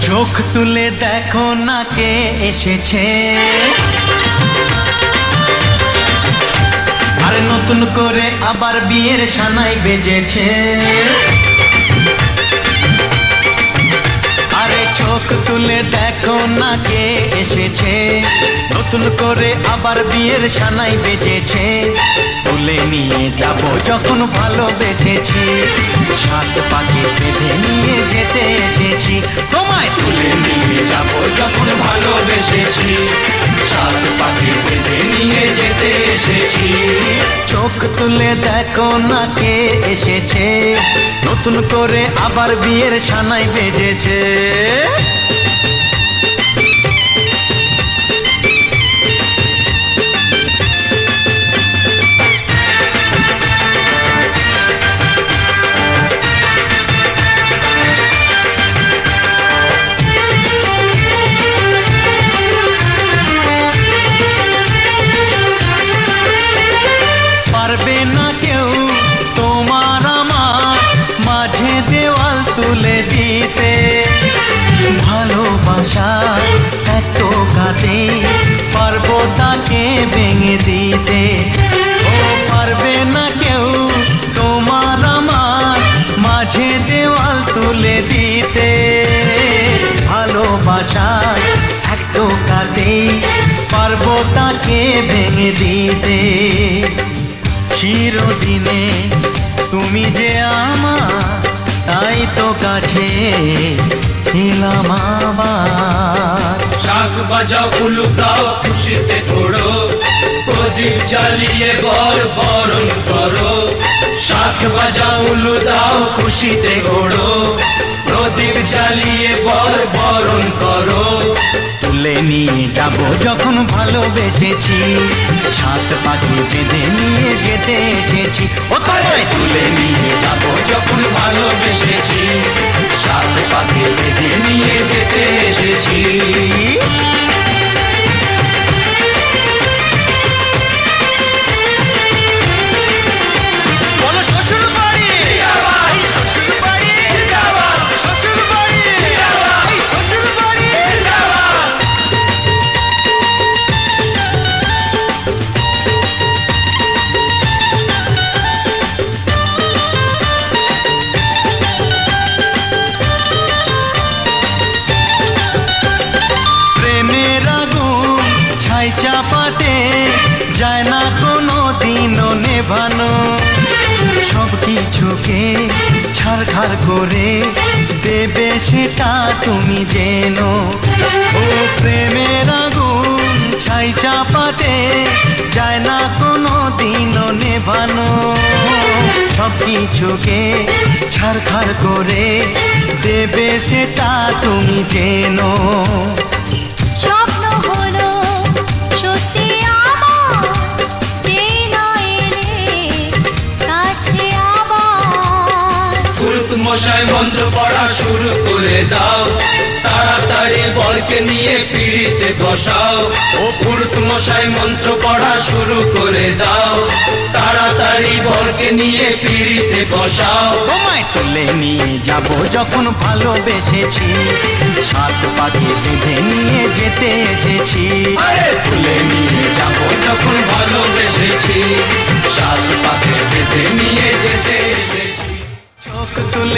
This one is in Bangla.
চোখ তুলে দেখো না কে এসেছে, আরে নতুন করে আবার বিয়ের সানাই বেজেছে। আরে চোখ তুলে দেখো না কে এসেছে, নতুন করে আবার বিয়ের সানাই বেজেছে। তুলে নিয়ে যাব যখন ভালোবেসেছি, সাত পাকে বেঁধে নিয়ে যেতে এসেছি। তোমায় তুলে নিয়ে যাব যখন ভালোবেসেছি, সাত পাকে বেঁধে নিয়ে যেতে এসেছি। চোখ তুলে দেখো না কে এসেছে, নতুন করে আবার বিয়ের সানাই বেজেছে। পারবে না কেউ তোমার আমার মাঝে দেওয়াল তুলে দিতে, ভালোবাসা এত কাটে পারবো তাকে ভেঙে দিতে। ও পারবে না কেউ তোমার আমার মাঝে দেওয়াল তুলে দিতে, ভালোবাসা এত কাটে পারবো তাকে ভেঙে দিতে। চিরদিনে তুমি যে আমার, তাই তো কাছে এলাম আবার। শাক বাজাও উলুকাও খুশিতে ঘোড়ো, প্রদীপ জ্বালিয়ে বর বরণ করো। শাক বাজাও উলু দাও খুশিতে ঘোড়ো, প্রদীপ জ্বালিয়ে বর বরণ করো। তুলে নিয়ে যাব যখন ভালোবেসেছি, সাত পাখি বেঁধে নিয়ে যেতে এসেছি। ও তাই তুলে নিয়ে যাব যখন ভালোবেসেছি, সাত পাখি বেঁধে নিয়ে যেতে এসেছি। চাপাতে যায় না কোনো দিনও নেভানো, সব কিছুকে ছাড়খাড় করে দেবে সেটা তুমি জেনো। ও প্রেমের আগুন ছাই চাপাতে যায় না কোনো দিনও নেভানো, সব কিছুকে ছাড়খাড় করে দেবে সেটা তুমি জেনো। মশাই মন্ত্র পড়া শুরু করে দাও, তাড়াতাড়ি বরকে নিয়ে পিড়িতে বসাও। ও পুরুত মশাই মন্ত্র পড়া শুরু করে দাও, তাড়াতাড়ি বরকে নিয়ে পিড়িতে বসাও। তোমায় তুলে নিয়ে যাব যখন ভালোবেসেছি, সাত পাখি বেঁধে নিয়ে যেতে এসেছি। আরে তুলে নিয়ে যাব যখন ভালোবেসেছি, সাত পাখি বেঁধে নিয়ে যেতে এসেছি। চোখ তুলে